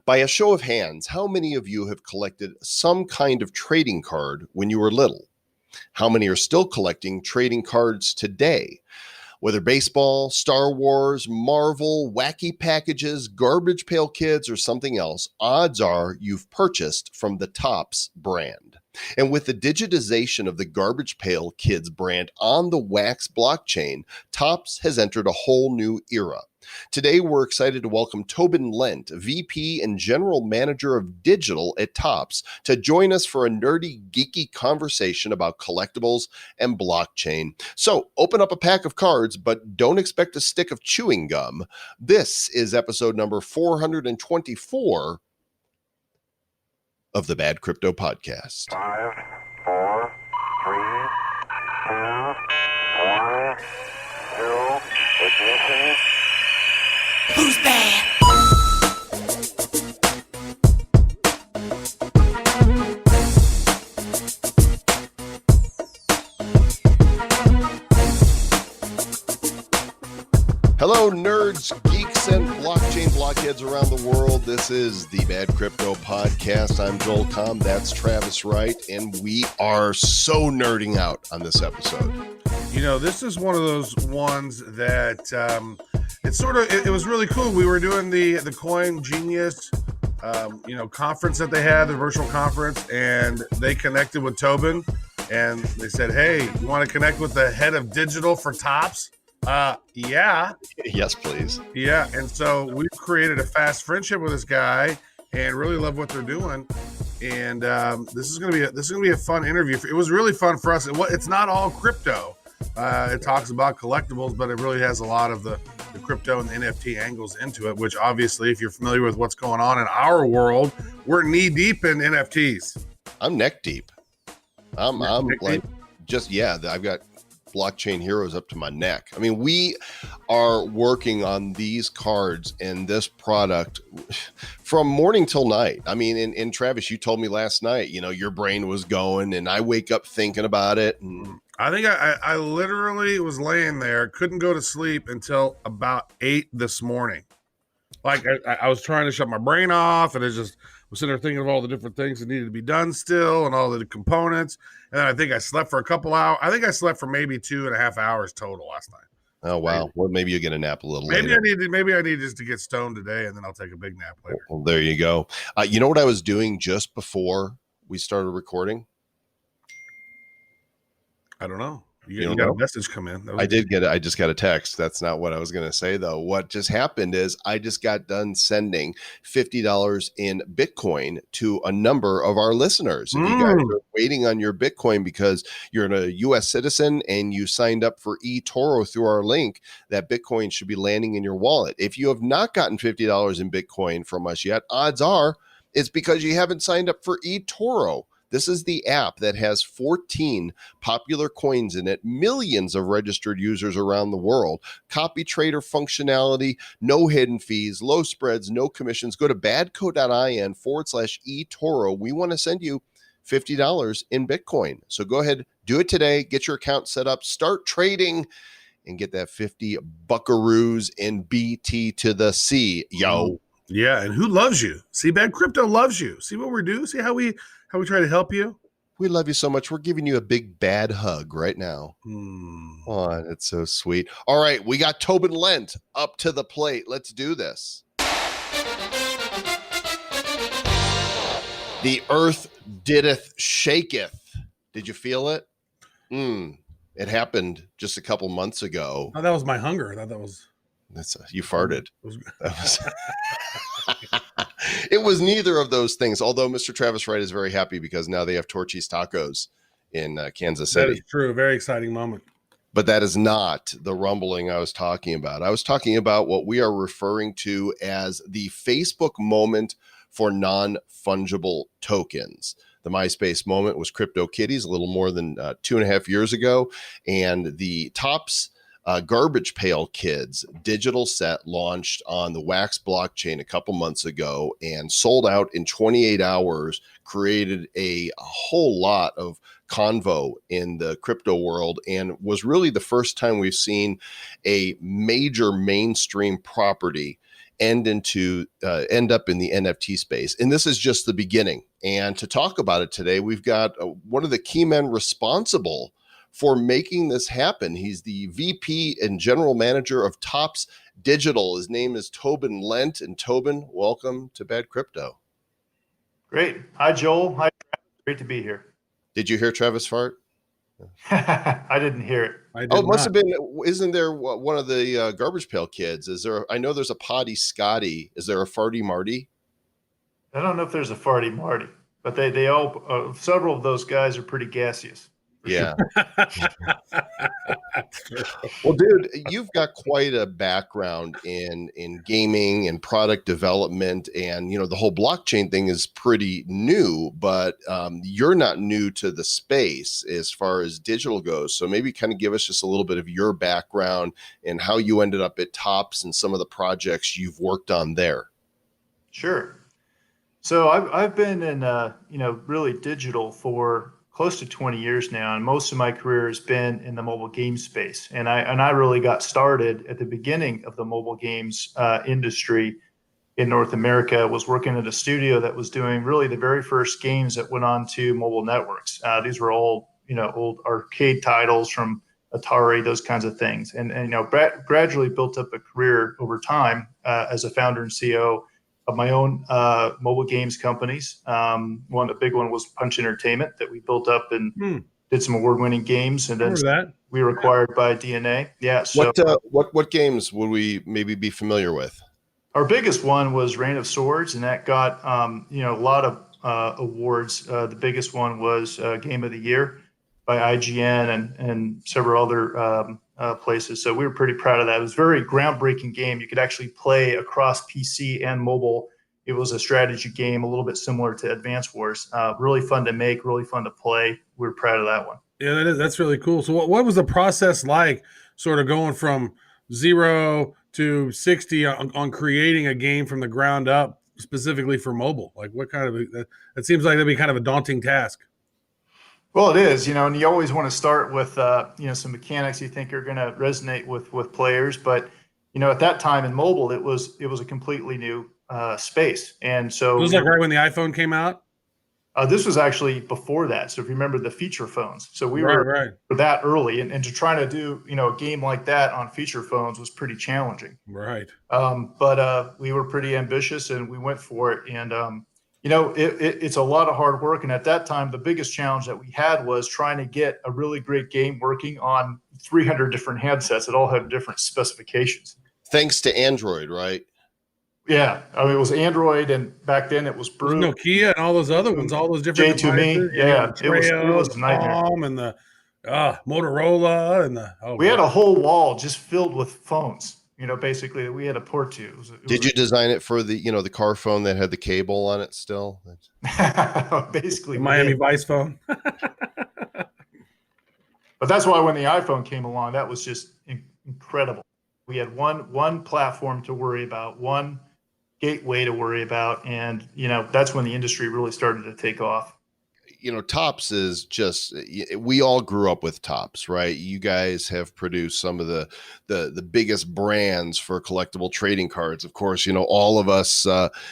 By a show of hands, how many of you have collected some kind of trading card when you were little? How many are still collecting trading cards today? Whether baseball, Star Wars, Marvel, wacky packages, Garbage Pail Kids, or something else, odds are you've purchased from the Topps brand. And with the digitization of the Garbage Pail Kids brand on the Wax blockchain, Topps has entered a whole new era. Today, we're excited to welcome Tobin Lent, VP and General Manager of Digital at Topps, to join us for a nerdy, geeky conversation about collectibles and blockchain. So, open up a pack of cards, but don't expect a stick of chewing gum. This is episode number 424 of the Bad Crypto Podcast. 5, 4, 3, 2, 1, 0, ignition. Who's bad? Hello, nerds, geeks, and blockchain blockheads around the world. This is the Bad Crypto Podcast. I'm Joel Comm. That's Travis Wright, and we are so nerding out on this episode. You know, this is one of those ones that it was really cool. We were doing the Coin Genius, conference that they had, the virtual conference, and they connected with Tobin, and they said, "Hey, you want to connect with the head of digital for Topps?" Yeah. Yes, please. Yeah, and so we've created a fast friendship with this guy, and really love what they're doing. And this is gonna be a fun interview. It was really fun for us. It's not all crypto. It talks about collectibles, but it really has a lot of the crypto and the NFT angles into it, which obviously, if you're familiar with what's going on in our world, we're knee deep in NFTs. I'm neck deep. I've got blockchain heroes up to my neck. I mean, we are working on these cards and this product from morning till night. I mean, and Travis, you told me last night, your brain was going, and I wake up thinking about it. And I think I literally was laying there, couldn't go to sleep until about 8 this morning. Like I was trying to shut my brain off, and I was sitting there thinking of all the different things that needed to be done still, and all the components. And then I think I slept for a couple hours. I think I slept for maybe 2.5 hours total last night. Oh wow! Well, maybe you get a nap a little later. Maybe I need just to get stoned today, and then I'll take a big nap later. Well, there you go. You know what I was doing just before we started recording? I don't know. You got a message come in. I just got a text. That's not what I was going to say, though. What just happened is I just got done sending $50 in Bitcoin to a number of our listeners. If you guys are waiting on your Bitcoin because you're a U.S. citizen and you signed up for eToro through our link, that Bitcoin should be landing in your wallet. If you have not gotten $50 in Bitcoin from us yet, odds are it's because you haven't signed up for eToro. This is the app that has 14 popular coins in it, millions of registered users around the world, copy trader functionality, no hidden fees, low spreads, no commissions. Go to badco.in/eToro. We want to send you $50 in Bitcoin. So go ahead, do it today, get your account set up, start trading, and get that 50 buckaroos in BT to the C, yo. Yeah, and who loves you? See, Bad Crypto loves you. See what we're doing? See how we try to help you? We love you so much. We're giving you a big bad hug right now. Oh, it's so sweet. All right, we got Tobin Lent up to the plate. Let's do this. The earth diddeth shaketh. Did you feel it? It happened just a couple months ago. Oh, that was my hunger. I thought that was... You farted. It was neither of those things, although Mr. Travis Wright is very happy because now they have Torchy's Tacos in Kansas City. That is true. Very exciting moment. But that is not the rumbling I was talking about. I was talking about what we are referring to as the Facebook moment for non-fungible tokens. The MySpace moment was CryptoKitties a little more than 2.5 years ago, and the Topps Garbage Pail Kids digital set launched on the Wax blockchain a couple months ago and sold out in 28 hours, created a whole lot of convo in the crypto world, and was really the first time we've seen a major mainstream property end up in the NFT space. And this is just the beginning. And to talk about it today, we've got one of the key men responsible for making this happen. He's the VP and General Manager of Topps Digital. His name is Tobin Lent. And Tobin, welcome to Bad Crypto. Great. Hi, Joel. Hi, Travis. Great to be here. Did you hear Travis fart? I didn't hear it. It must have been. Isn't there one of the Garbage Pail Kids? Is there? I know there's a Potty Scotty. Is there a Farty Marty? I don't know if there's a Farty Marty, but they all several of those guys are pretty gaseous. Yeah. Well, dude, you've got quite a background in gaming and product development, and the whole blockchain thing is pretty new, but you're not new to the space as far as digital goes. So maybe kind of give us just a little bit of your background and how you ended up at Topps and some of the projects you've worked on there. Sure. So I've been in really digital for close to 20 years now, and most of my career has been in the mobile game space. And I really got started at the beginning of the mobile games industry in North America. Was working at a studio that was doing really the very first games that went on to mobile networks. These were old arcade titles from Atari, those kinds of things. And gradually built up a career over time as a founder and CEO of my own mobile games companies. The big one was Punch Entertainment that we built up and did some award-winning games, and then we were acquired by DNA. Yeah. So what games would we maybe be familiar with? Our biggest one was Reign of Swords, and that got a lot of awards. The biggest one was Game of the Year by IGN and several other places. So we were pretty proud of that. It was a very groundbreaking game. You could actually play across PC and mobile. It was a strategy game, a little bit similar to Advance Wars. Really fun to make, really fun to play. We were proud of that one. Yeah, that's really cool. So what was the process like, sort of going from 0 to 60 on creating a game from the ground up, specifically for mobile? Like, what kind of it seems like that'd be kind of a daunting task. Well, it is, and you always want to start with, some mechanics you think are going to resonate with players. But, at that time in mobile, it was a completely new space. And so it was like right when the iPhone came out. This was actually before that. So if you remember the feature phones, so we were that early, and to try to do, a game like that on feature phones was pretty challenging. Right. But we were pretty ambitious and we went for it. And, it's a lot of hard work. And at that time, the biggest challenge that we had was trying to get a really great game working on 300 different handsets that all have different specifications. Thanks to Android, right? Yeah. I mean, it was Android, and back then it was Brew. Nokia and all those other ones, all those different J2Me. Yeah. It was a nightmare. And the Motorola and we had a whole wall just filled with phones. Basically that we had a port to. Did you design it for the, the car phone that had the cable on it still? Basically, the Miami Vice phone. But that's why when the iPhone came along, that was just incredible. We had one platform to worry about, one gateway to worry about, and that's when the industry really started to take off. Topps is just, we all grew up with Topps, right? You guys have produced some of the biggest brands for collectible trading cards. Of course, all of us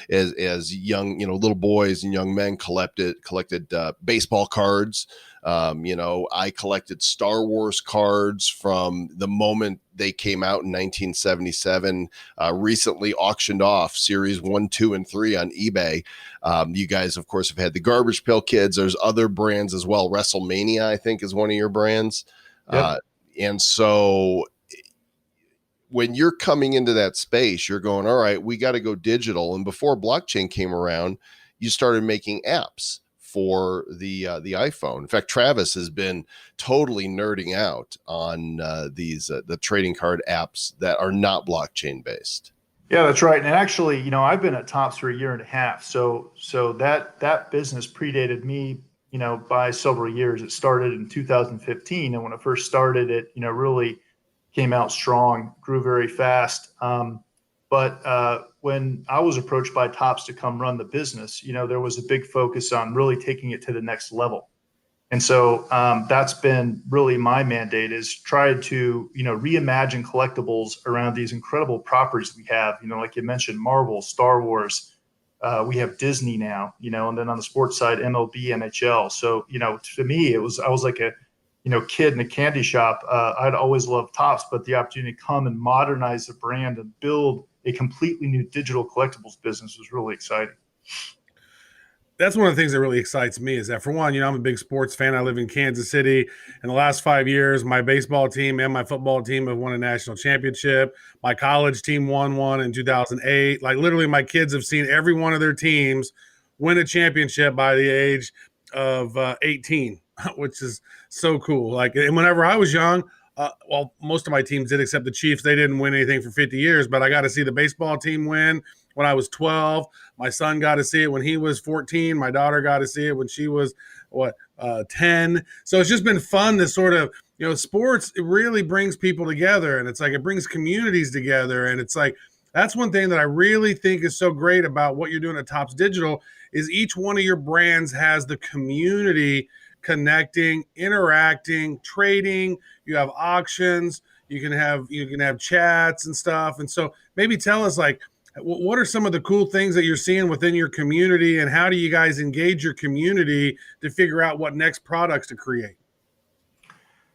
as young, little boys and young men collected baseball cards. I collected Star Wars cards from the moment they came out in 1977, recently auctioned off series 1, 2, and 3 on eBay. You guys, of course, have had the Garbage Pail Kids. There's other brands as well. WrestleMania, I think, is one of your brands. Yep. And so when you're coming into that space, you're going, all right, we got to go digital. And before blockchain came around, you started making apps for the iPhone. In fact, Travis has been totally nerding out on the trading card apps that are not blockchain based. Yeah, that's right. And actually, I've been at Topps for a year and a half. So that business predated me, by several years. It started in 2015, and when it first started, it really came out strong, grew very fast. But when I was approached by Topps to come run the business, there was a big focus on really taking it to the next level. And so that's been really my mandate, is try to, reimagine collectibles around these incredible properties we have, like you mentioned, Marvel, Star Wars, we have Disney now, and then on the sports side, MLB, NHL. So, to me, I was like a, kid in a candy shop. I'd always loved Topps, but the opportunity to come and modernize the brand and build a completely new digital collectibles business was really exciting. That's one of the things that really excites me, is that, for one, I'm a big sports fan. I live in Kansas City. In the last 5 years, my baseball team and my football team have won a national championship. My college team won one in 2008. Like, literally, my kids have seen every one of their teams win a championship by the age of 18, which is so cool. Like, and whenever I was young, well, most of my teams did, except the Chiefs. They didn't win anything for 50 years, but I got to see the baseball team win when I was 12. My son got to see it when he was 14. My daughter got to see it when she was 10. So it's just been fun to sort of, sports, it really brings people together, and it's like it brings communities together. And it's like, that's one thing that I really think is so great about what you're doing at Topps Digital, is each one of your brands has the community connecting, interacting, trading. You have auctions, you can have chats and stuff. And so maybe tell us, like, what are some of the cool things that you're seeing within your community, and how do you guys engage your community to figure out what next products to create?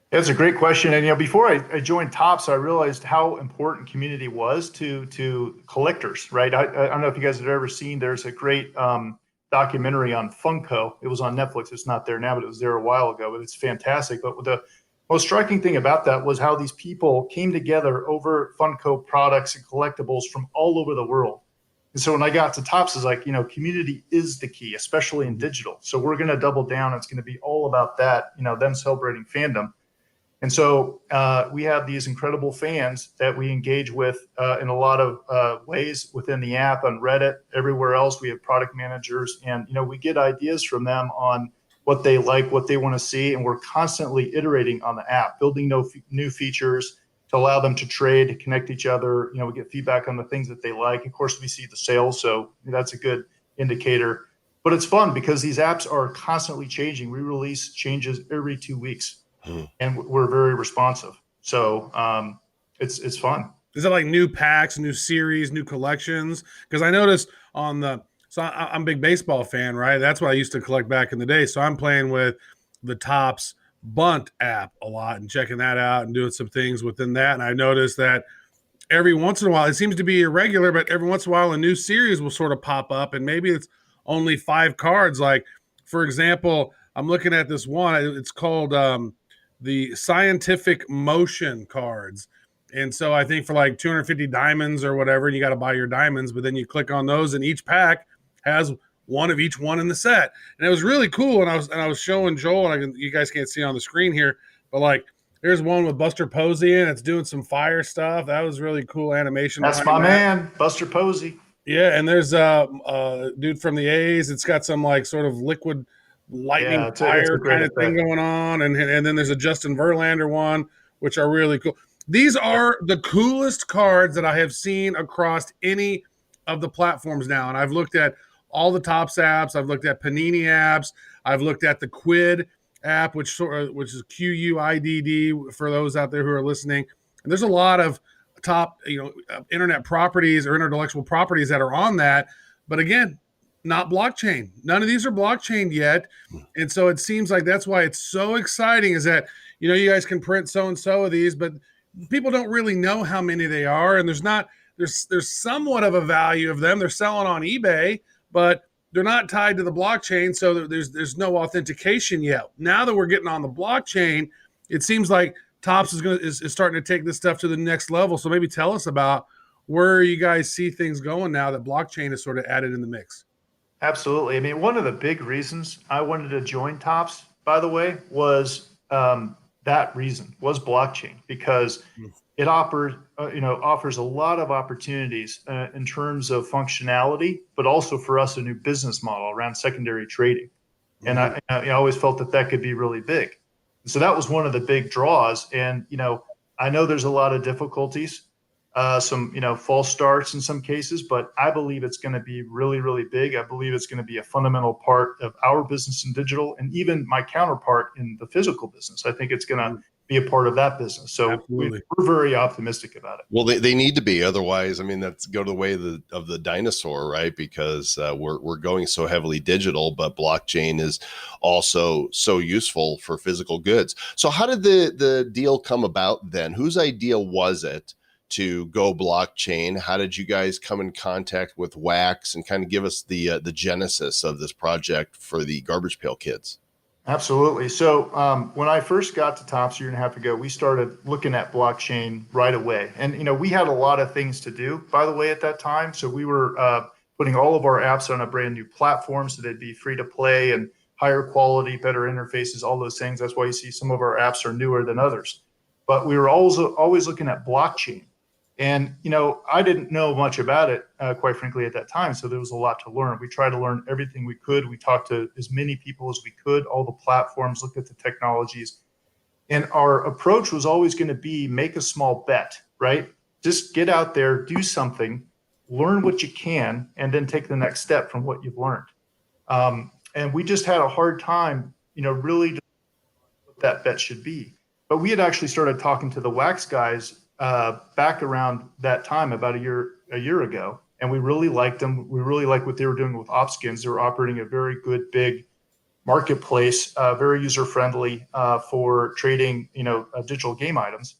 That's a great question. And before I joined Topps, I realized how important community was to collectors, right? I don't know if you guys have ever seen, there's a great documentary on Funko. It was on Netflix. It's not there now, but it was there a while ago. But it's fantastic. But the most striking thing about that was how these people came together over Funko products and collectibles from all over the world. And so when I got to Topps, it's like, community is the key, especially in digital. So we're going to double down. It's going to be all about that, them celebrating fandom. And so we have these incredible fans that we engage with in a lot of ways within the app, on Reddit, everywhere else. We have product managers, and we get ideas from them on what they like, what they want to see, and we're constantly iterating on the app, building new features to allow them to trade, to connect each other. We get feedback on the things that they like. Of course, we see the sales, so that's a good indicator. But it's fun because these apps are constantly changing. We release changes every 2 weeks. And we're very responsive. So it's fun. Is it like new packs, new series, new collections? Because I noticed I'm a big baseball fan, right? That's what I used to collect back in the day. So I'm playing with the Topps Bunt app a lot and checking that out and doing some things within that. And I noticed that every once in a while, it seems to be irregular, but every once in a while a new series will sort of pop up, and maybe it's only 5 cards. Like, for example, I'm looking at this one. It's called the Scientific Motion cards. And so I think for like 250 diamonds or whatever, and you got to buy your diamonds, but then you click on those, and each pack has one of each one in the set. And it was really cool. And I was showing Joel, and you guys can't see on the screen here, but like, there's one with Buster Posey, and it's doing some fire stuff. That was really cool animation. That's my man, Buster Posey. Yeah, and there's a dude from the A's. It's got some like sort of liquid lightning fire kind of thing going on, and then there's a Justin Verlander one, which are really cool. These are the coolest cards that I have seen across any of the platforms now. And I've looked at all the Topps apps. I've looked at Panini apps. I've looked at the Quid app, which is QUIDD for those out there who are listening. And there's a lot of top, internet properties or intellectual properties that are on that. But again, not blockchain. None of these are blockchain yet. And so it seems like that's why it's so exciting, is that, you guys can print so-and-so of these, but people don't really know how many they are. And there's somewhat of a value of them. They're selling on eBay, but they're not tied to the blockchain. So there's no authentication yet. Now that we're getting on the blockchain, it seems like Topps is starting to take this stuff to the next level. So maybe tell us about where you guys see things going now that blockchain is sort of added in the mix. Absolutely. I mean, one of the big reasons I wanted to join Topps, by the way, was that reason was blockchain, because it offers a lot of opportunities in terms of functionality, but also for us a new business model around secondary trading. And I always felt that could be really big. So that was one of the big draws. And I know there's a lot of difficulties some, false starts in some cases, but I believe it's going to be really, really big. I believe it's going to be a fundamental part of our business in digital, and even my counterpart in the physical business. I think it's going to be a part of that business. So we're very optimistic about it. Well, they need to be. Otherwise, I mean, that's go to the way of the dinosaur, right? Because we're going so heavily digital, but blockchain is also so useful for physical goods. So how did the deal come about then? Whose idea was it to go blockchain? How did you guys come in contact with Wax, and kind of give us the genesis of this project for the Garbage Pail Kids? Absolutely. So when I first got to Tops a year and a half ago, we started looking at blockchain right away. And, we had a lot of things to do, by the way, at that time. So we were putting all of our apps on a brand new platform so they'd be free to play and higher quality, better interfaces, all those things. That's why you see some of our apps are newer than others. But we were always looking at blockchain. And, I didn't know much about it, quite frankly, at that time. So there was a lot to learn. We tried to learn everything we could. We talked to as many people as we could, all the platforms, looked at the technologies. And our approach was always going to be make a small bet, right? Just get out there, do something, learn what you can, and then take the next step from what you've learned. And we just had a hard time, really what that bet should be. But we had actually started talking to the Wax guys back around that time, about a year ago, and we really liked them. We really liked what they were doing with OpSkins. They were operating a very good, big marketplace, very user friendly for trading, digital game items.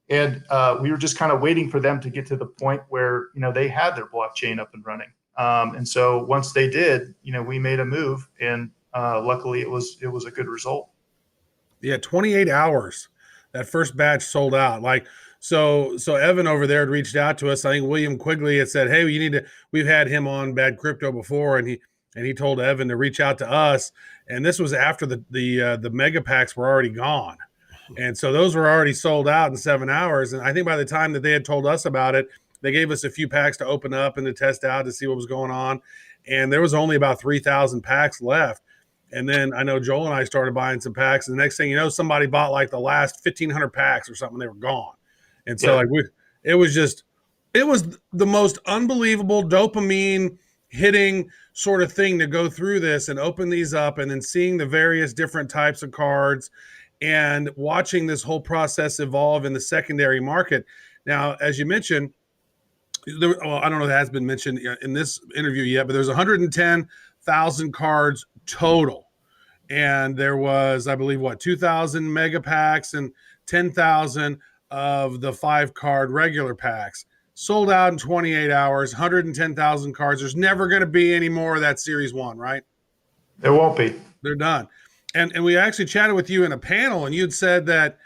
And we were just kind of waiting for them to get to the point where they had their blockchain up and running. And so once they did, we made a move, and luckily it was a good result. Yeah, 28 hours. That first batch sold out. So Evan over there had reached out to us. I think William Quigley had said, "Hey, we've had him on Bad Crypto before," and he told Evan to reach out to us. And this was after the mega packs were already gone, and so those were already sold out in 7 hours. And I think by the time that they had told us about it, they gave us a few packs to open up and to test out to see what was going on. And there was only about 3,000 packs left. And then I know Joel and I started buying some packs. And the next thing you know, somebody bought like the last 1,500 packs or something. They were gone. And so it was the most unbelievable dopamine hitting sort of thing to go through this and open these up, and then seeing the various different types of cards and watching this whole process evolve in the secondary market. Now, as you mentioned, I don't know if that has been mentioned in this interview yet, but there's 110,000 cards total. And there was, I believe, 2,000 mega packs and 10,000 of the 5-card regular packs. Sold out in 28 hours, 110,000 cards. There's never going to be any more of that Series 1, right? There won't be. They're done. And we actually chatted with you in a panel, and you'd said that,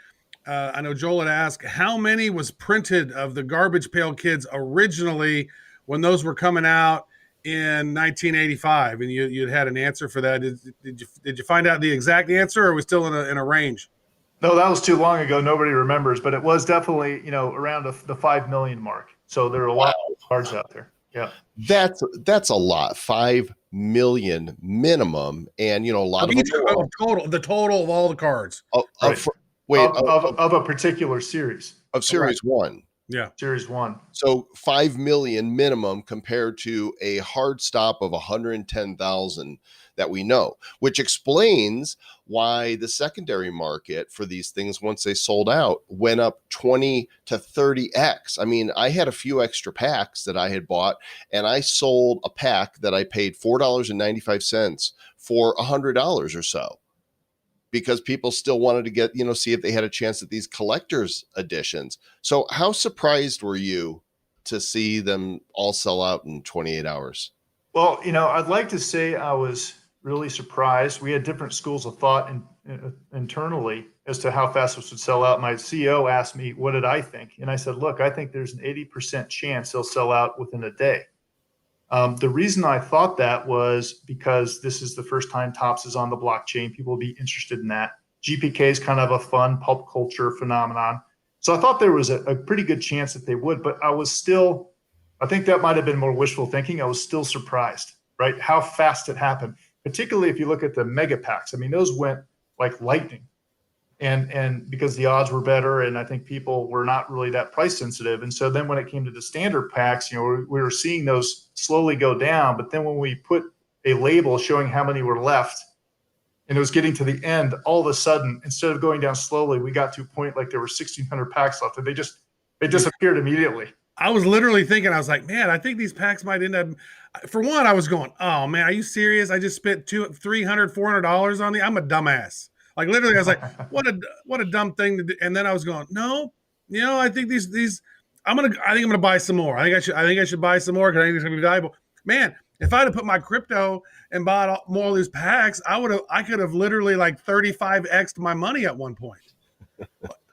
I know Joel had asked, how many was printed of the Garbage Pail Kids originally when those were coming out in 1985? And you'd had an answer for that. Did you find out the exact answer, or are we still in a range? No, that was too long ago. Nobody remembers, but it was definitely, around the 5 million mark. So there are a lot of cards out there. Yeah. That's a lot. 5 million minimum. And, a lot of the total of all the cards. Of a particular series. Of Series 1. Yeah. Series 1. So 5 million minimum compared to a hard stop of 110,000 that we know, which explains why the secondary market for these things, once they sold out, went up 20 to 30x. I mean, I had a few extra packs that I had bought, and I sold a pack that I paid $4.95 for $100 or so, because people still wanted to get, see if they had a chance at these collector's editions. So how surprised were you to see them all sell out in 28 hours? Well, I'd like to say I was really surprised. We had different schools of thought internally as to how fast this would sell out. My CEO asked me, what did I think? And I said, look, I think there's an 80% chance they'll sell out within a day. The reason I thought that was because this is the first time Topps is on the blockchain. People will be interested in that. GPK is kind of a fun pulp culture phenomenon. So I thought there was a pretty good chance that they would, but I think that might have been more wishful thinking. I was still surprised, right? How fast it happened, particularly if you look at the mega packs. I mean, those went like lightning. and because the odds were better, and I think people were not really that price sensitive. And so then when it came to the standard packs, we were seeing those slowly go down. But then when we put a label showing how many were left, and it was getting to the end, all of a sudden, instead of going down slowly, we got to a point like there were 1,600 packs left, and they disappeared immediately. I was literally thinking, I was like, man, I think these packs might end up. For one, I was going, oh man, are you serious? I just spent $200, $300, $400 on the. I'm a dumbass. Like literally, I was like, what a dumb thing to do. And then I was going, no, I think these. I think I'm gonna buy some more. I think I should buy some more because I think it's gonna be valuable. Man, if I'd have put my crypto and bought more of these packs, I could have literally like 35x'd my money at one point.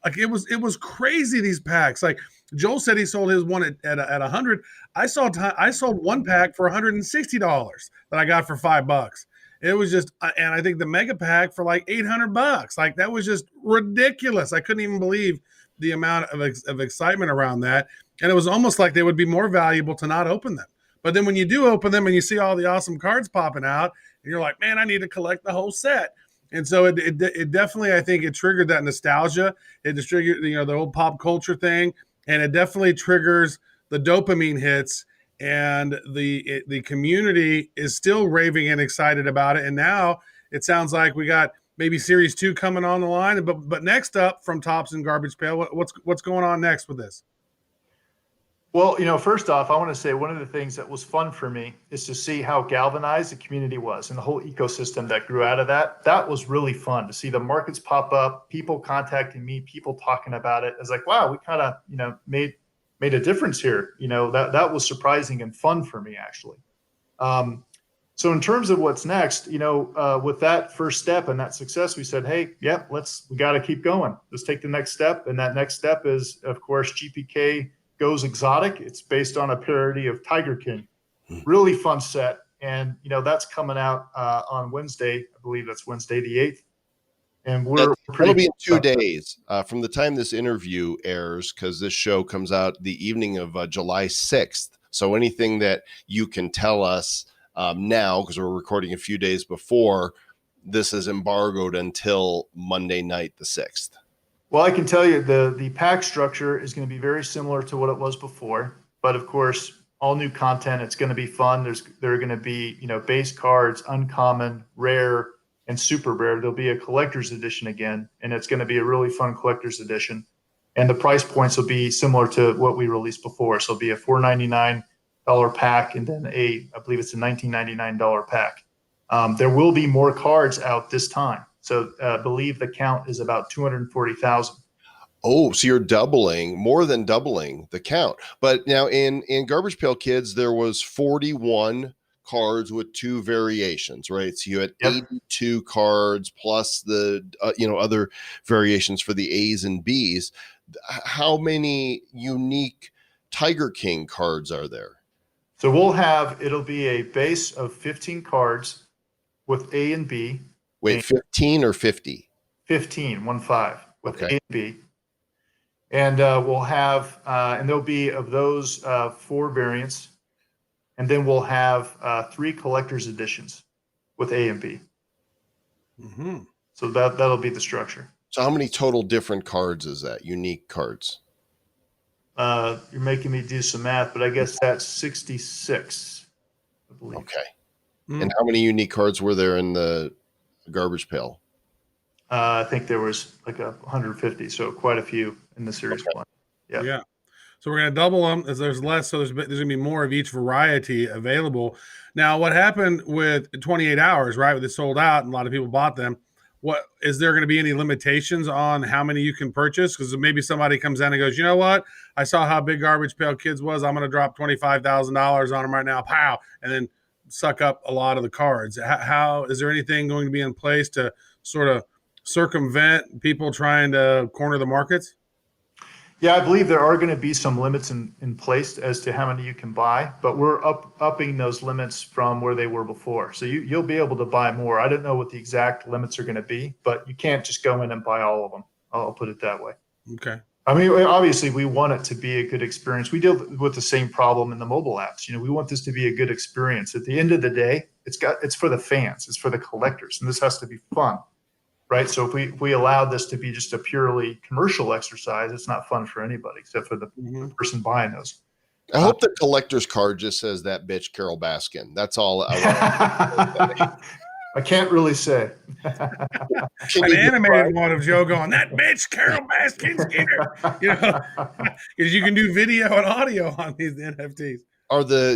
Like it was crazy, these packs. Like Joel said, he sold his one at 100. I sold one pack for $160 that I got for $5. It was just, and I think the mega pack for like $800. Like that was just ridiculous. I couldn't even believe the amount of excitement around that. And it was almost like they would be more valuable to not open them. But then when you do open them and you see all the awesome cards popping out, and you're like, man, I need to collect the whole set. And so it definitely, I think it triggered that nostalgia. It just triggered, the old pop culture thing. And it definitely triggers the dopamine hits, and the community is still raving and excited about it. And now it sounds like we got maybe Series 2 coming on the line. But next up from Tops and Garbage Pail, what's going on next with this? Well, first off, I want to say one of the things that was fun for me is to see how galvanized the community was and the whole ecosystem that grew out of that. That was really fun to see the markets pop up, people contacting me, people talking about it. I was like, wow, we kind of, made a difference here. That was surprising and fun for me, actually. So in terms of what's next, with that first step and that success, we said, hey, yep, we got to keep going. Let's take the next step. And that next step is, of course, GPK Goes Exotic. It's based on a parody of Tiger King. Really fun set. And, that's coming out on Wednesday. I believe that's Wednesday the 8th. And it'll be in 2 days from the time this interview airs, because this show comes out the evening of July 6th. So anything that you can tell us now, because we're recording a few days before, this is embargoed until Monday night the 6th. Well, I can tell you the pack structure is going to be very similar to what it was before, but of course, all new content. It's going to be fun. There are going to be, base cards, uncommon, rare, and super rare. There'll be a collector's edition again, and it's going to be a really fun collector's edition. And the price points will be similar to what we released before. So it'll be a $499 pack, and then I believe it's a $19.99 pack. There will be more cards out this time. So I believe the count is about 240,000. Oh, so you're more than doubling the count. But now in Garbage Pail Kids, there was 41 cards with 2 variations, right? So you had 82 cards plus the other variations for the A's and B's. How many unique Tiger King cards are there? So it'll be a base of 15 cards with A and B. Wait, 15 or 50? 15, 1-5 with okay. A and B. And we'll have, and there'll be of those 4 variants. And then we'll have 3 collector's editions with A and B. Mm-hmm. So that'll be the structure. So how many total different cards is that? Unique cards? You're making me do some math, but I guess that's 66, I believe. Okay. Mm. And how many unique cards were there in the Garbage Pail? I think there was like 150, so quite a few in the Series 1. Yeah. So we're going to double them as there's less, so there's going to be more of each variety available. Now, what happened with 28 hours, right? They sold out and a lot of people bought them. What is there going to be any limitations on how many you can purchase? Because maybe somebody comes in and goes, you know what? I saw how big Garbage Pail Kids was. I'm going to drop $25,000 on them right now. Pow. And then suck up a lot of the cards. How is there anything going to be in place to sort of circumvent people trying to corner the markets? Yeah, I believe there are going to be some limits in place as to how many you can buy, but we're upping those limits from where they were before. So you'll be able to buy more. I don't know what the exact limits are going to be, but you can't just go in and buy all of them. I'll put it that way. Okay. I mean, obviously, we want it to be a good experience. We deal with the same problem in the mobile apps. We want this to be a good experience. At the end of the day, it's for the fans, it's for the collectors, and this has to be fun. right? So if we allow this to be just a purely commercial exercise, it's not fun for anybody except for the person buying those. I hope the collector's card just says that bitch Carol Baskin. That's all I want. I can't really say. An animated one of Joe going, that bitch Carol Baskin's here. Because you can do video and audio on these NFTs.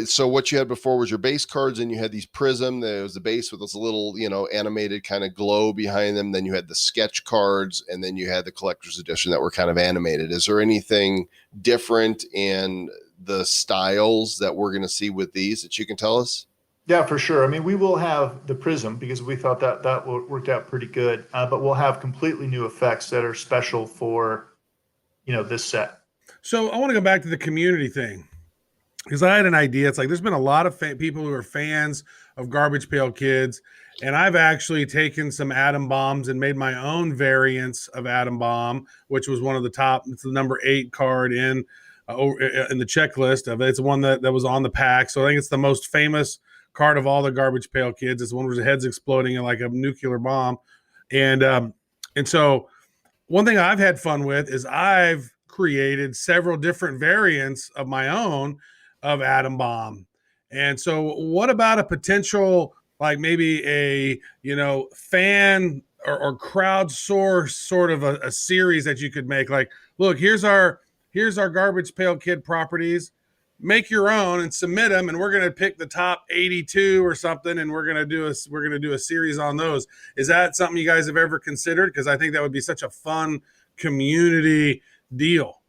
So what you had before was your base cards, and you had these prism. There was the base with this little, animated kind of glow behind them. Then you had the sketch cards, and then you had the collector's edition that were kind of animated. Is there anything different in the styles that we're going to see with these that you can tell us? Yeah, for sure. I mean, we will have the prism because we thought that worked out pretty good, but we'll have completely new effects that are special for, this set. So I want to go back to the community thing because I had an idea. It's like there's been a lot of people who are fans of Garbage Pail Kids, and I've actually taken some atom bombs and made my own variants of atom bomb, which was one of the top. It's the number 8 card in the checklist of it. It's one that was on the pack. So I think it's the most famous card of all the Garbage Pail Kids. It's one where the head's exploding in like a nuclear bomb. And so one thing I've had fun with is I've created several different variants of my own of atom bomb. And so what about a potential, like maybe a, fan or crowdsource sort of a series that you could make? Like, look, here's our Garbage Pail Kid properties. Make your own and submit them, and we're going to pick the top 82 or something, and we're going to do a series on those. Is that something you guys have ever considered? Because I think that would be such a fun community deal.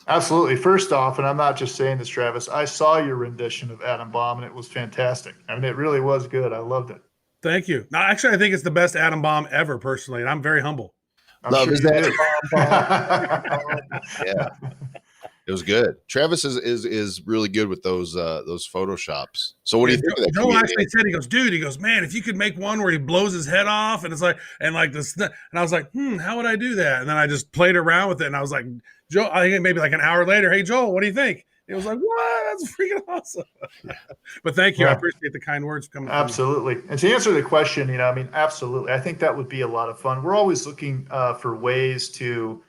Absolutely. First off, and I'm not just saying this, Travis, I saw your rendition of Atom Bomb, and it was fantastic. I mean, it really was good. I loved it. Thank you. Now, actually, I think it's the best Atom Bomb ever, personally, and I'm very humble. Love is that. Yeah. It was good. Travis is really good with those photoshops. So what do you think of that? Joe actually said, he goes, man, if you could make one where he blows his head off and it's like, and like this, and I was like, how would I do that? And then I just played around with it, and I was like, Joe, I think maybe like an hour later, hey Joel, what do you think? It was like, what? That's freaking awesome. But thank you. Yeah. I appreciate the kind words coming. Absolutely. And to answer the question, absolutely. I think that would be a lot of fun. We're always looking for ways to,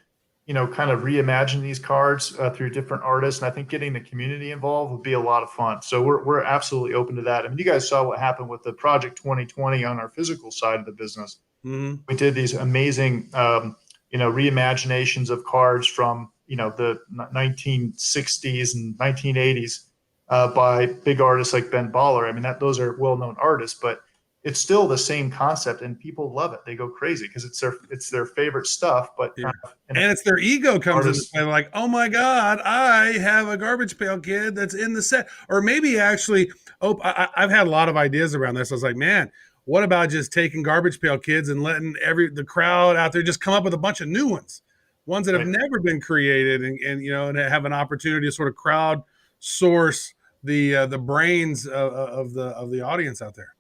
kind of reimagine these cards through different artists. And I think getting the community involved would be a lot of fun. So we're absolutely open to that. I mean, you guys saw what happened with the Project 2020 on our physical side of the business. Mm-hmm. We did these amazing, reimaginations of cards from, the 1960s and 1980s by big artists like Ben Baller. I mean, those are well-known artists, but it's still the same concept, and people love it. They go crazy because it's their favorite stuff. But yeah. And it's their ego comes into play. Like, oh my God, I have a Garbage Pail Kid that's in the set. Or maybe actually, I've had a lot of ideas around this. I was like, man, what about just taking Garbage Pail Kids and letting the crowd out there just come up with a bunch of new ones that have never been created, and have an opportunity to sort of crowd source the brains of the audience out there.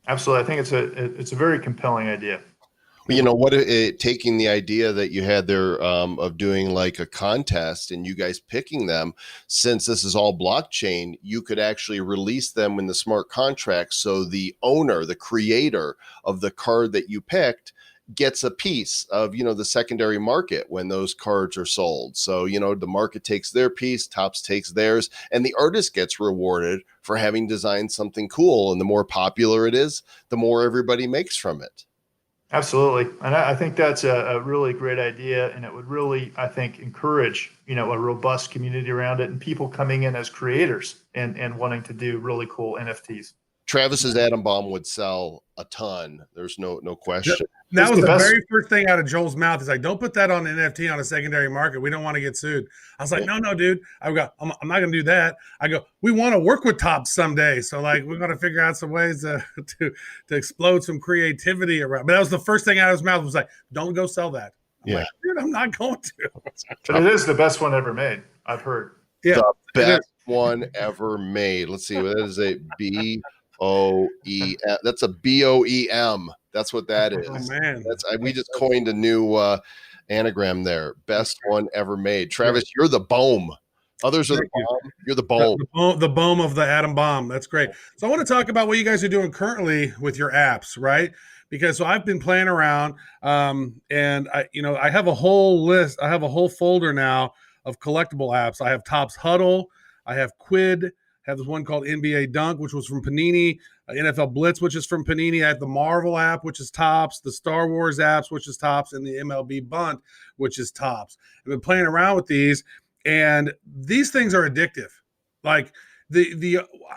Absolutely. I think it's a very compelling idea. Taking the idea that you had there of doing like a contest and you guys picking them, since this is all blockchain, you could actually release them in the smart contract. So the owner, the creator of the card that you picked, gets a piece of, the secondary market when those cards are sold. So, the market takes their piece, Topps takes theirs, and the artist gets rewarded for having designed something cool. And the more popular it is, the more everybody makes from it. Absolutely. And I think that's a really great idea. And it would really, I think, encourage, a robust community around it and people coming in as creators and wanting to do really cool NFTs. Travis's Atom Bomb would sell a ton. There's no question. That was the very first thing out of Joel's mouth. Is like, don't put that on an NFT on a secondary market. We don't want to get sued. I was like, no, dude. I'm not going to do that. I go, we want to work with Topps someday. So like, we're going to figure out some ways to explode some creativity around. But that was the first thing out of his mouth was like, don't go sell that. I'm like, dude, I'm not going to. But it is the best one ever made, I've heard. Yeah, the best one ever made. Let's see. That is a BOE. That's a BOEM. That's what that is. Oh man, we just coined a new anagram there. Best one ever made. Travis, you're the BOEM. Others are the Thank you. bomb. You're the bulb. The bomb of the atom bomb. That's great. So I want to talk about what you guys are doing currently with your apps, right? Because so I've been playing around, and I have a whole list. I have a whole folder now of collectible apps. I have Topps Huddle. I have Quid. I have this one called NBA Dunk, which was from Panini. NFL Blitz, which is from Panini. I have the Marvel app, which is Topps. The Star Wars apps, which is Topps, and the MLB Bunt, which is Topps. I've been playing around with these. And these things are addictive. Like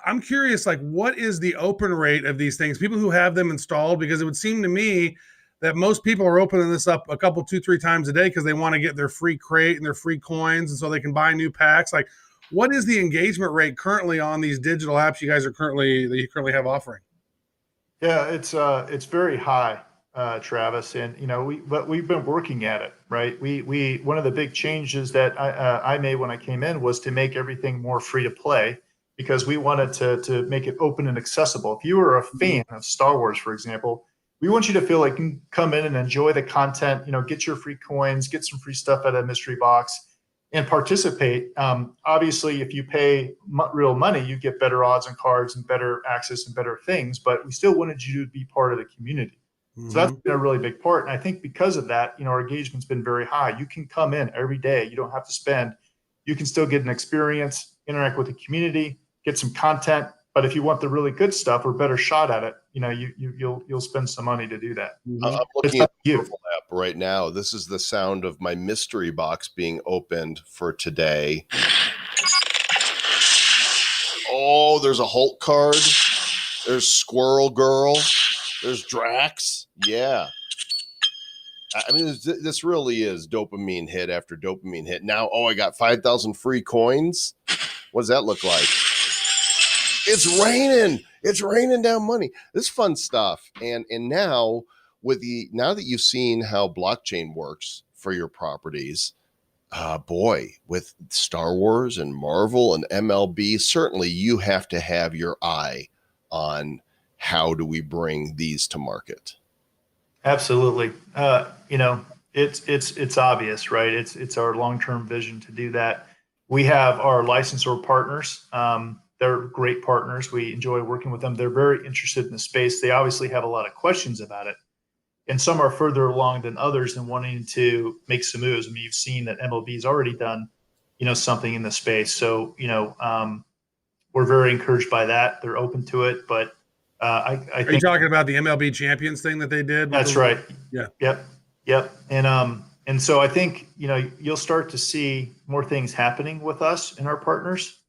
I'm curious, like what is the open rate of these things? People who have them installed, because it would seem to me that most people are opening this up a couple, 2-3 times a day because they want to get their free crate and their free coins, and so they can buy new packs. Like, what is the engagement rate currently on these digital apps you currently have offering? Yeah, it's very high, Travis, and we've been working at it, right? We one of the big changes that I made when I came in was to make everything more free to play, because we wanted to make it open and accessible. If you are a fan of Star Wars, for example, we want you to feel like you can come in and enjoy the content, get your free coins, get some free stuff out of the mystery box, and participate. Obviously, if you pay real money, you get better odds on cards and better access and better things, but we still wanted you to be part of the community. So that's been a really big part. And I think because of that, our engagement's been very high. You can come in every day. You don't have to spend. You can still get an experience, interact with the community, get some content. But if you want the really good stuff or better shot at it, you'll spend some money to do that. I'm looking at the Marvel app right now. This is the sound of my mystery box being opened for today. Oh, there's a Hulk card. There's Squirrel Girl. There's Drax. Yeah. I mean, this really is dopamine hit after dopamine hit. Now, I got 5,000 free coins. What does that look like? It's raining. It's raining down money. This is fun stuff. And now now that you've seen how blockchain works for your properties, with Star Wars and Marvel and MLB, certainly you have to have your eye on how do we bring these to market. Absolutely. It's obvious, right? It's our long-term vision to do that. We have our licensor partners. They're great partners. We enjoy working with them. They're very interested in the space. They obviously have a lot of questions about it. And some are further along than others in wanting to make some moves. I mean, you've seen that MLB's already done, something in the space. So, we're very encouraged by that. They're open to it. But I think. Are you talking about the MLB Champions thing that they did? That's right. Yeah. Yep. And so I think, you'll start to see more things happening with us and our partners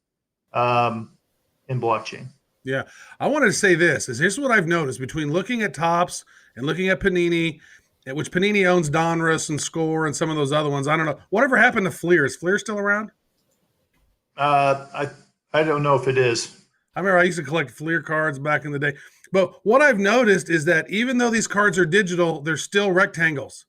in blockchain. Yeah. I wanted to say this. Here's what I've noticed between looking at Topps and looking at Panini, which Panini owns Donruss and Score and some of those other ones. I don't know. Whatever happened to Fleer? Is Fleer still around? I don't know if it is. I remember I used to collect Fleer cards back in the day. But what I've noticed is that even though these cards are digital, they're still rectangles.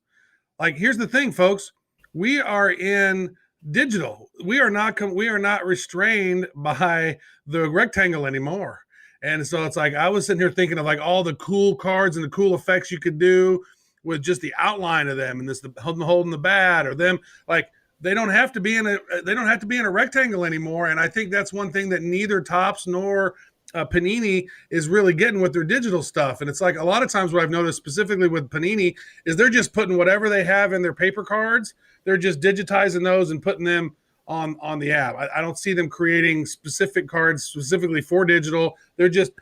Like, here's the thing, folks. We are in digital. We are not restrained by the rectangle anymore. And so it's like I was sitting here thinking of like all the cool cards and the cool effects you could do with just the outline of them and holding the bat or them like they don't have to be in a rectangle anymore. And I think that's one thing that neither Topps nor Panini is really getting with their digital stuff. And it's like a lot of times what I've noticed specifically with Panini is they're just putting whatever they have in their paper cards. They're just digitizing those and putting them on the app. I don't see them creating specific cards specifically for digital. They're just,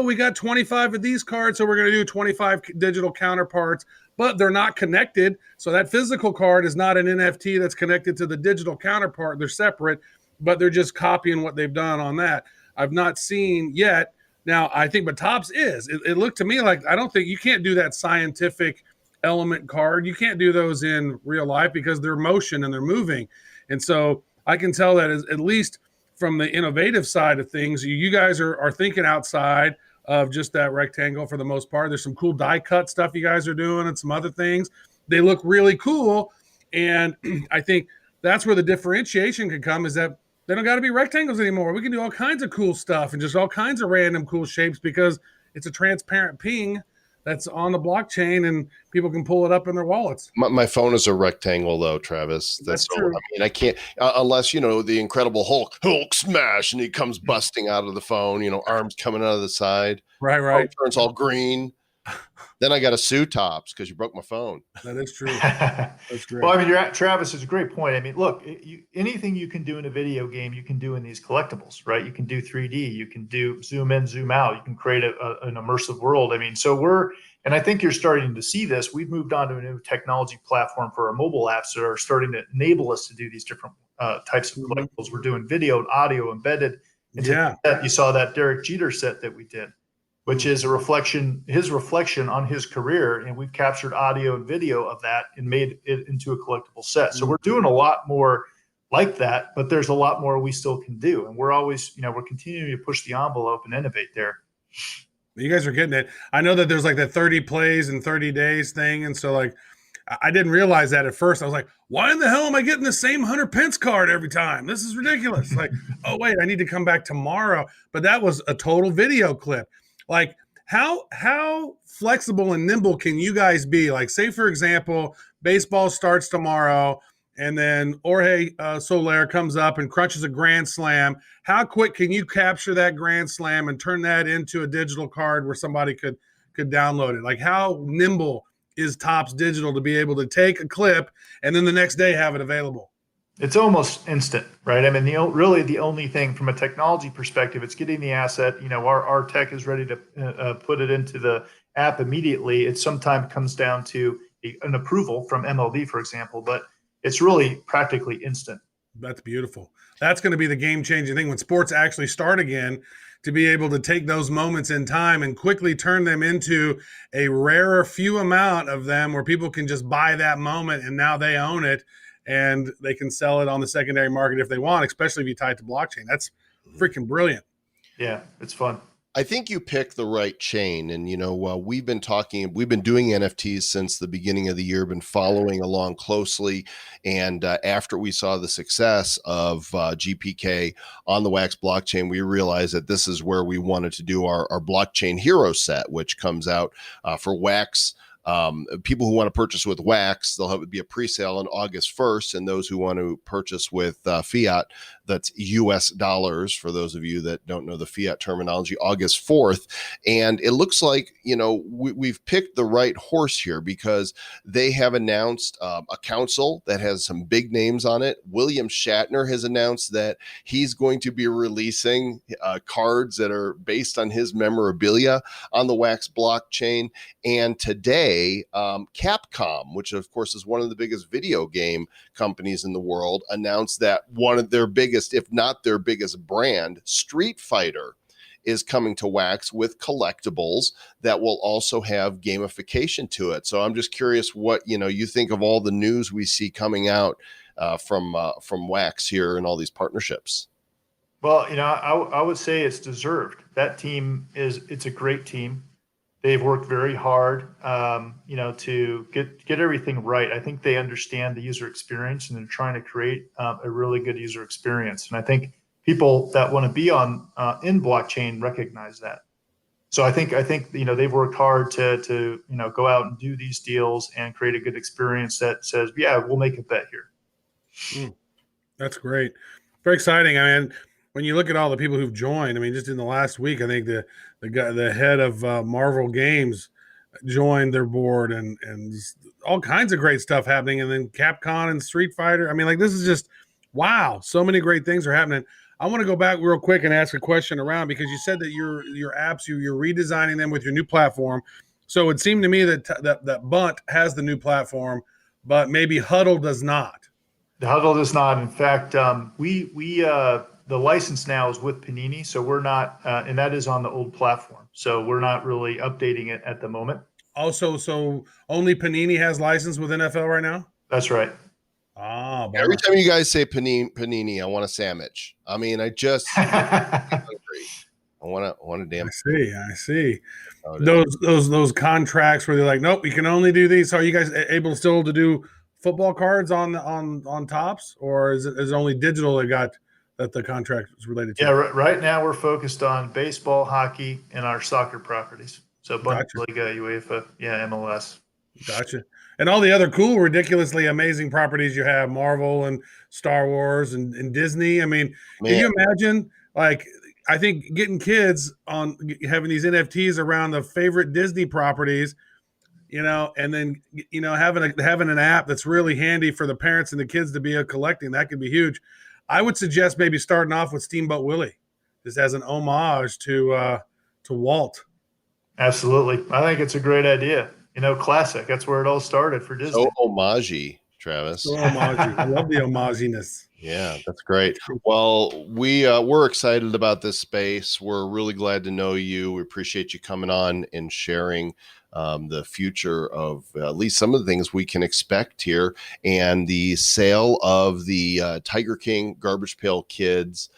we got 25 of these cards, so we're going to do 25 digital counterparts, but they're not connected. So that physical card is not an NFT that's connected to the digital counterpart. They're separate, but they're just copying what they've done on that. I've not seen yet. Now, I think, but Topps is. It looked to me like I don't think you can't do that scientific element card. You can't do those in real life because they're motion and they're moving. And so I can tell that at least from the innovative side of things, you guys are thinking outside of just that rectangle for the most part. There's some cool die cut stuff you guys are doing and some other things. They look really cool. And I think that's where the differentiation can come, is that they don't got to be rectangles anymore. We can do all kinds of cool stuff and just all kinds of random cool shapes because it's a transparent ping that's on the blockchain, and people can pull it up in their wallets. My phone is a rectangle, though, Travis. That's so, true. I mean, I can't unless the Incredible Hulk smash, and he comes busting out of the phone. Arms coming out of the side. Right. Phone turns all green. Then I got to sue Tops because you broke my phone. That is true. That's great. Well, I mean, Travis is a great point. I mean, look, anything you can do in a video game, you can do in these collectibles, right? You can do 3D, you can do zoom in, zoom out, you can create an immersive world. I mean, and I think you're starting to see this. We've moved on to a new technology platform for our mobile apps that are starting to enable us to do these different types of collectibles. We're doing video and audio embedded. Yeah. You saw that Derek Jeter set that we did, which is his reflection on his career. And we've captured audio and video of that and made it into a collectible set. So we're doing a lot more like that, but there's a lot more we still can do. And we're always, we're continuing to push the envelope and innovate there. You guys are getting it. I know that there's like that 30 plays in 30 days thing. And so like, I didn't realize that at first. I was like, why in the hell am I getting the same 100 pence card every time? This is ridiculous. Like, oh wait, I need to come back tomorrow. But that was a total video clip. Like, how flexible and nimble can you guys be? Like, say, for example, baseball starts tomorrow, and then Jorge Soler comes up and crunches a grand slam. How quick can you capture that grand slam and turn that into a digital card where somebody could download it? Like, how nimble is Topps Digital to be able to take a clip and then the next day have it available? It's almost instant, right? I mean, really the only thing from a technology perspective, it's getting the asset. Our tech is ready to put it into the app immediately. It sometimes comes down to an approval from MLB, for example, but it's really practically instant. That's beautiful. That's going to be the game-changing thing when sports actually start again, to be able to take those moments in time and quickly turn them into a rarer few amount of them where people can just buy that moment and now they own it. And they can sell it on the secondary market if they want, especially if you tie it to blockchain. That's freaking brilliant. Yeah, it's fun. I think you picked the right chain. And, we've been doing NFTs since the beginning of the year, been following along closely. And after we saw the success of GPK on the Wax blockchain, we realized that this is where we wanted to do our blockchain hero set, which comes out for Wax. People who want to purchase with Wax, they'll have it be a pre-sale on August 1st. And those who want to purchase with fiat, that's US dollars, for those of you that don't know the fiat terminology, August 4th. And it looks like, we've picked the right horse here because they have announced a council that has some big names on it. William Shatner has announced that he's going to be releasing cards that are based on his memorabilia on the Wax blockchain. And today, Capcom, which of course is one of the biggest video game companies in the world, announced that one of their biggest, if not their biggest brand, Street Fighter, is coming to Wax with collectibles that will also have gamification to it. So I'm just curious what you think of all the news we see coming out from Wax here and all these partnerships. Well, I would say it's deserved. That team it's a great team. They've worked very hard, to get everything right. I think they understand the user experience, and they're trying to create a really good user experience. And I think people that want to be in blockchain recognize that. So I think they've worked hard to go out and do these deals and create a good experience that says, yeah, we'll make a bet here. That's great. Very exciting. I mean, when you look at all the people who've joined, I mean, just in the last week, I think the head of Marvel Games joined their board, and all kinds of great stuff happening. And then Capcom and Street Fighter. I mean, like, this is just, wow. So many great things are happening. I want to go back real quick and ask a question around, because you said that your apps, you're redesigning them with your new platform. So it seemed to me that Bunt has the new platform, but maybe Huddle does not. The Huddle does not. In fact, the license now is with Panini, so we're not, and that is on the old platform. So we're not really updating it at the moment. Also, so only Panini has license with NFL right now? That's right. Ah, every time you guys say Panini, I want a sandwich. I mean, I just hungry. I want a damn. I see. Those contracts where they're like, nope, you can only do these. So are you guys able still to do football cards on Topps, or is it only digital that the contract is related to? Yeah, right now we're focused on baseball, hockey, and our soccer properties. So Gotcha. Bundesliga, UEFA, yeah, MLS. Gotcha. And all the other cool, ridiculously amazing properties you have, Marvel and Star Wars and Disney. I mean, can Man, you imagine, like, I think getting kids on having these NFTs around the favorite Disney properties, and then, having an app that's really handy for the parents and the kids to be collecting, that could be huge. I would suggest maybe starting off with Steamboat Willie, just as an homage to Walt. Absolutely. I think it's a great idea. Classic. That's where it all started for so Disney. homage, Travis. So homage. I love the homaginess. Yeah, that's great. Well, we're excited about this space. We're really glad to know you. We appreciate you coming on and sharing the future of at least some of the things we can expect here. And the sale of the Tiger King Garbage Pail Kids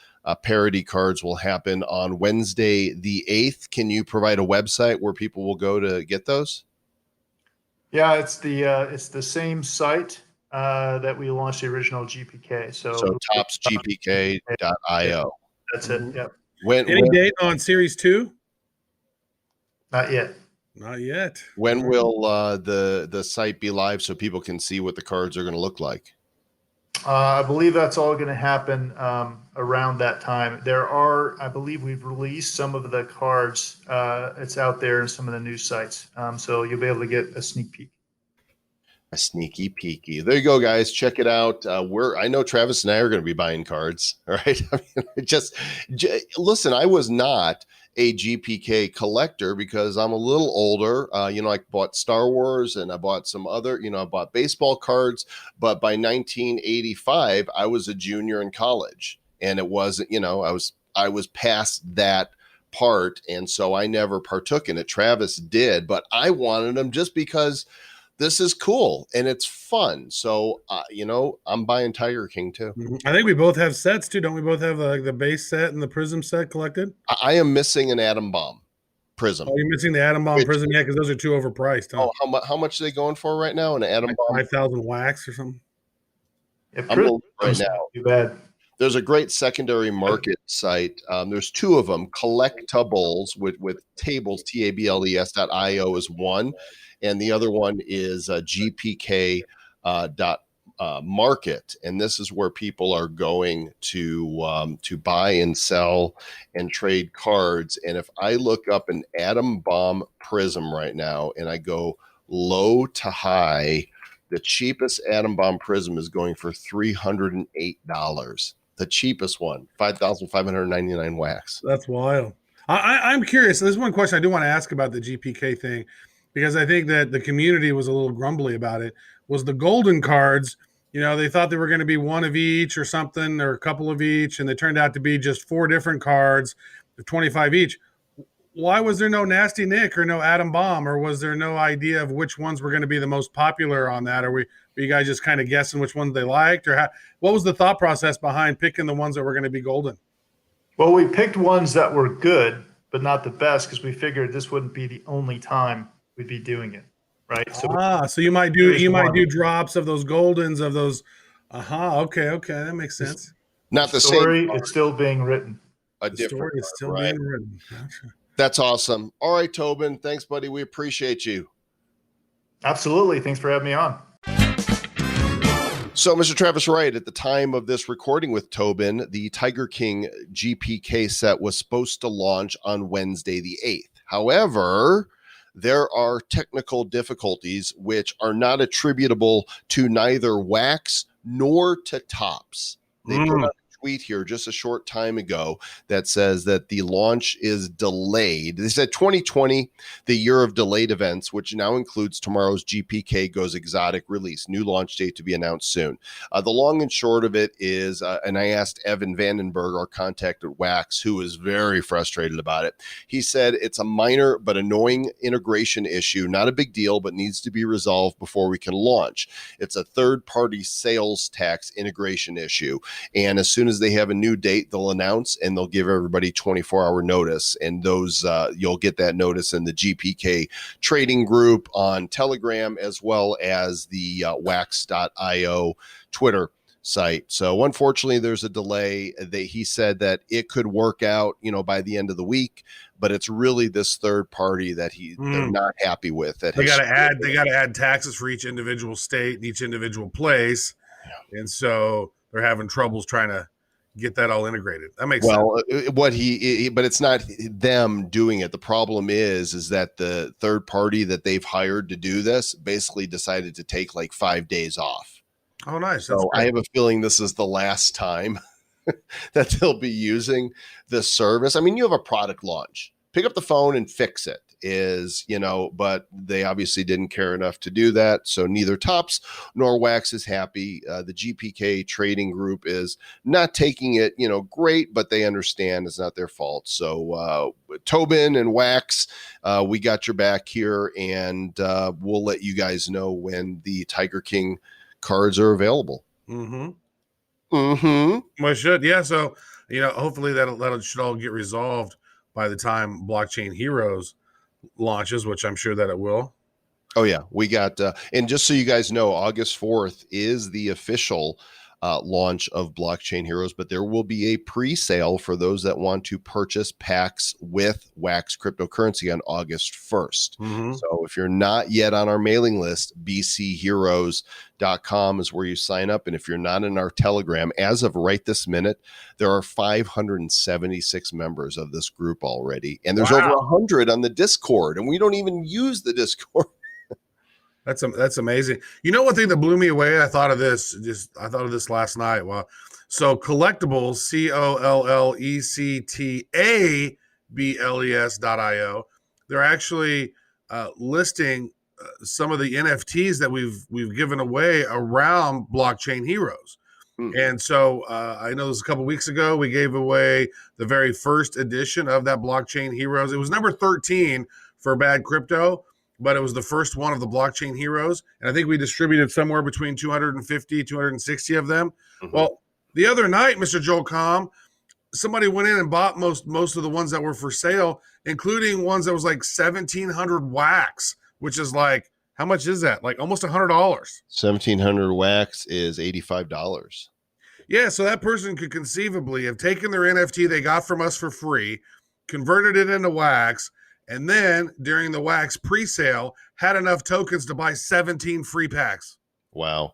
parody cards will happen on Wednesday, the 8th. Can you provide a website where people will go to get those? Yeah, it's the same site that we launched the original GPK. So topsgpk.io. That's it. Yep. Any date on Series 2? Not yet. Not yet. When will the site be live so people can see what the cards are going to look like? I believe that's all going to happen around that time. I believe we've released some of the cards. It's out there in some of the news sites. So you'll be able to get a sneak peek. A sneaky peeky. There you go, guys. Check it out. I know Travis and I are going to be buying cards. All right. I mean, listen, I was not a GPK collector because I'm a little older. I bought Star Wars and I bought some other, I bought baseball cards. But by 1985, I was a junior in college, and it wasn't, I was past that part. And so I never partook in it. Travis did, but I wanted them just because this is cool and it's fun. So, I'm buying Tiger King too. I think we both have sets too. Don't we both have the base set and the Prism set collected? I am missing an Atom Bomb Prism. Oh, you're missing the Atom Bomb Prism? Yeah, because those are too overpriced. Huh? Oh, how much are they going for right now? An Atom Bomb? 5,000 wax or something? Yeah, I'm looking right now. Too bad. There's a great secondary market site. There's two of them. Collectibles with tables, tables.io is one. And the other one is gpk market, and this is where people are going to buy and sell and trade cards. And if I look up an Atom Bomb Prism right now and I go low to high, the cheapest Atom Bomb Prism is going for $308. The cheapest one, 5,599 wax. That's wild. I'm curious. There's one question I do want to ask about the GPK thing, because I think that the community was a little grumbly about it. Was the golden cards, they thought they were going to be one of each or something, or a couple of each, and they turned out to be just 4 different cards, 25 each. Why was there no Nasty Nick or no Atom Bomb, or was there no idea of which ones were going to be the most popular on that? Or were you guys just kind of guessing which ones they liked, or what was the thought process behind picking the ones that were going to be golden? Well, we picked ones that were good, but not the best, because we figured this wouldn't be the only time we'd be doing it, right? So you might do drops of those goldens of those. Okay, that makes sense. Not the story same. It's still being written. A The different story is still right. being written. Gotcha. That's awesome. All right, Tobin. Thanks, buddy. We appreciate you. Absolutely. Thanks for having me on. So, Mr. Travis Wright, at the time of this recording with Tobin, the Tiger King GPK set was supposed to launch on Wednesday, the 8th. However, there are technical difficulties which are not attributable to neither Wax nor to Tops. They put out a tweet here just a short time ago that says that the launch is delayed. They said 2020, the year of delayed events, which now includes tomorrow's GPK Goes Exotic release. New launch date to be announced soon. The long and short of it is, and I asked Evan Vandenberg, our contact at Wax, who is very frustrated about it. He said it's a minor but annoying integration issue, not a big deal, but needs to be resolved before we can launch. It's a third-party sales tax integration issue. And as soon as they have a new date, they'll announce and they'll give everybody 24-hour notice. And those you'll get that notice in the GPK trading group on Telegram, as well as the wax.io Twitter. site. So unfortunately, there's a delay. He said that it could work out, by the end of the week, but it's really this third party that they're not happy with. That They got to add taxes for each individual state and each individual place, and so they're having troubles trying to get that all integrated. That makes sense. But it's not them doing it. The problem is that the third party that they've hired to do this basically decided to take like 5 days off. Oh, nice. So I have a feeling this is the last time that they'll be using this service. I mean, you have a product launch, pick up the phone and fix it but they obviously didn't care enough to do that. So neither Topps nor Wax is happy. The GPK trading group is not taking it, great, but they understand it's not their fault. So Tobin and Wax, we got your back here, and we'll let you guys know when the Tiger King cards are available. Well, it should. Yeah. So, hopefully that should all get resolved by the time Blockchain Heroes launches, which I'm sure that it will. Oh yeah, we got and just so you guys know, August 4th is the official launch of Blockchain Heroes, but there will be a pre-sale for those that want to purchase packs with Wax cryptocurrency on August 1st. So if you're not yet on our mailing list, bcheroes.com is where you sign up. And if you're not in our Telegram, as of right this minute, there are 576 members of this group already. And there's over 100 on the Discord, and we don't even use the Discord. That's amazing. One thing that blew me away, I thought of this last night. Wow. So collectibles, collectables.io. They're actually listing some of the NFTs that we've given away around Blockchain Heroes. And so I know this a couple weeks ago, we gave away the very first edition of that Blockchain Heroes. It was number 13 for Bad Crypto, but it was the first one of the Blockchain Heroes. And I think we distributed somewhere between 250, 260 of them. Well, the other night, Mr. Joel Comm, somebody went in and bought most of the ones that were for sale, including ones that was like 1,700 wax, which is like, how much is that? Like almost $100. 1,700 wax is $85. Yeah, so that person could conceivably have taken their NFT they got from us for free, converted it into wax, and then during the wax pre-sale, had enough tokens to buy 17 free packs. Wow.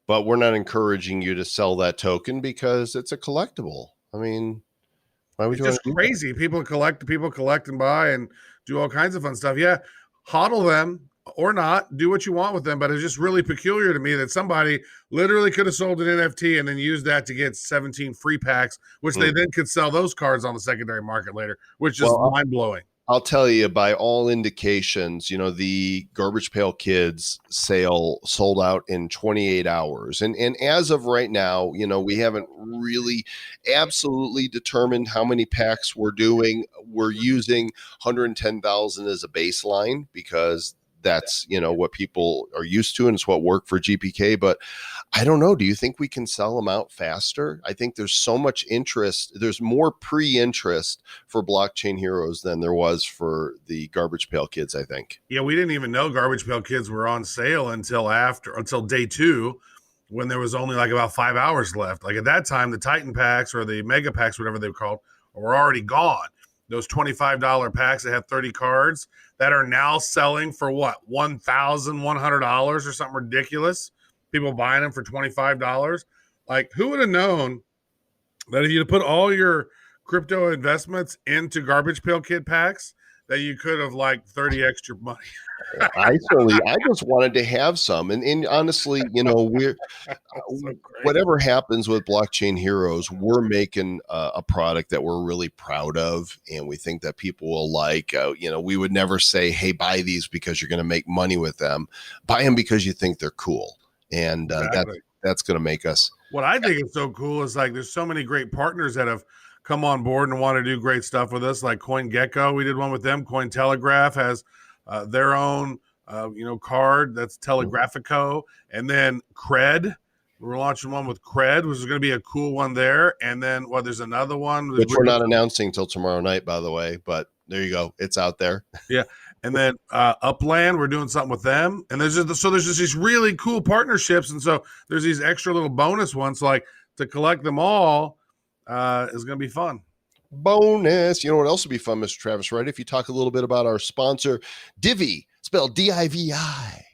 But we're not encouraging you to sell that token because it's a collectible. I mean, why would you want to do crazy? People collect and buy and do all kinds of fun stuff. Yeah, hodl them or not, do what you want with them. But it's just really peculiar to me that somebody literally could have sold an NFT and then used that to get 17 free packs, which they then could sell those cards on the secondary market later, which is mind-blowing. I'll tell you, by all indications, the Garbage Pail Kids sale sold out in 28 hours. And as of right now, we haven't really absolutely determined how many packs we're doing. We're using 110,000 as a baseline because that's, what people are used to and it's what worked for GPK. But I don't know. Do you think we can sell them out faster? I think there's so much interest. There's more pre-interest for Blockchain Heroes than there was for the Garbage Pail Kids, I think. Yeah, we didn't even know Garbage Pail Kids were on sale until day 2, when there was only like about 5 hours left. Like at that time, the Titan packs or the Mega packs, whatever they were called, were already gone. Those $25 packs that have 30 cards that are now selling for what, $1,100 or something ridiculous. People buying them for $25. Like, who would have known that if you put all your crypto investments into Garbage Pail Kid packs, that you could have like 30 extra money? I just wanted to have some. And honestly, we're whatever happens with Blockchain Heroes, we're making a product that we're really proud of. And we think that people will like, we would never say, hey, buy these because you're going to make money with them. Buy them because you think they're cool. And that's going to make us. What I think is so cool is like there's so many great partners that have come on board and want to do great stuff with us, like CoinGecko. We did one with them. Cointelegraph has their own card that's Telegraphico, and then Cred. We're launching one with Cred, which is going to be a cool one there. And then there's another one which we're not announcing till tomorrow night, by the way. But there you go, it's out there. Yeah, And then Upland, we're doing something with them. And there's just these really cool partnerships. And so there's these extra little bonus ones, like to collect them all is going to be fun. Bonus. You know what else would be fun, Mr. Travis, right? If you talk a little bit about our sponsor, Divi, spelled D-I-V-I.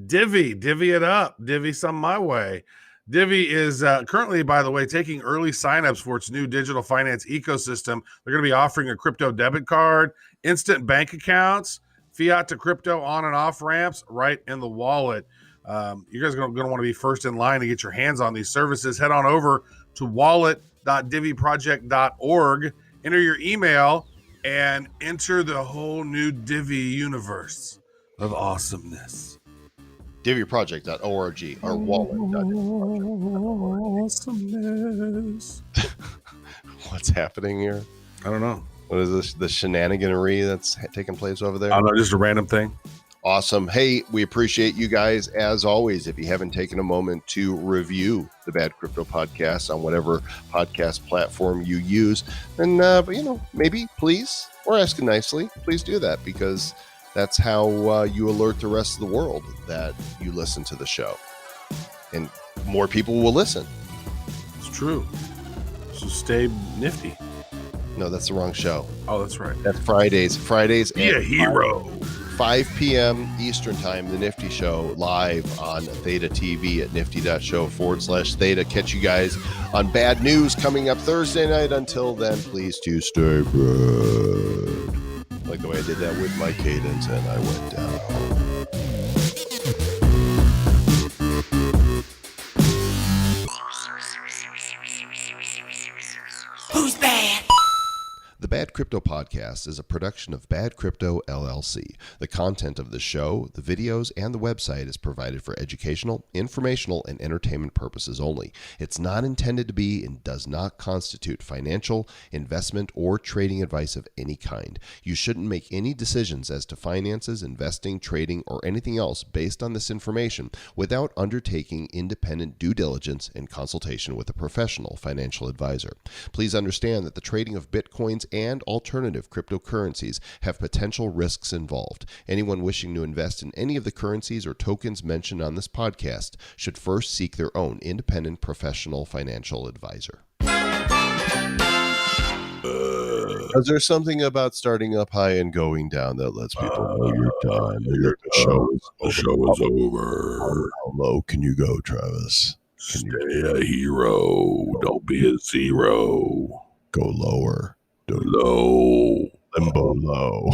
Divvy it up. Divvy some my way. Divvy is currently, by the way, taking early signups for its new digital finance ecosystem. They're going to be offering a crypto debit card, instant bank accounts, fiat to crypto on and off ramps right in the wallet. You guys are going to want to be first in line to get your hands on these services. Head on over to wallet.diviproject.org, enter your email, and enter the whole new Divvy universe of awesomeness. DiviProject.org or wallet.diviproject.org. Awesomeness. What's happening here? I don't know. What is this? The shenaniganery that's taking place over there? I don't know, just a random thing. Awesome. Hey, we appreciate you guys as always. If you haven't taken a moment to review the Bad Crypto Podcast on whatever podcast platform you use, then maybe please, or asking nicely, please do that, because that's how you alert the rest of the world that you listen to the show, and more people will listen. It's true. So stay nifty. No, that's the wrong show. Oh, that's right. That's Fridays. Be a hero. 5 p.m. Eastern Time, the Nifty Show, live on Theta TV at nifty.show/Theta. Catch you guys on Bad News coming up Thursday night. Until then, please do stay good. Like the way I did that with my cadence and I went down. Who's bad? The Bad Crypto Podcast is a production of Bad Crypto LLC. The content of the show, the videos, and the website is provided for educational, informational, and entertainment purposes only. It's not intended to be and does not constitute financial, investment, or trading advice of any kind. You shouldn't make any decisions as to finances, investing, trading, or anything else based on this information without undertaking independent due diligence and consultation with a professional financial advisor. Please understand that the trading of Bitcoins and alternative cryptocurrencies have potential risks involved. Anyone wishing to invest in any of the currencies or tokens mentioned on this podcast should first seek their own independent professional financial advisor. Is there something about starting up high and going down that lets people know you're done? The show is over. How low can you go, Travis? Stay a hero. Don't be a zero. Go lower. Low. Limbo low.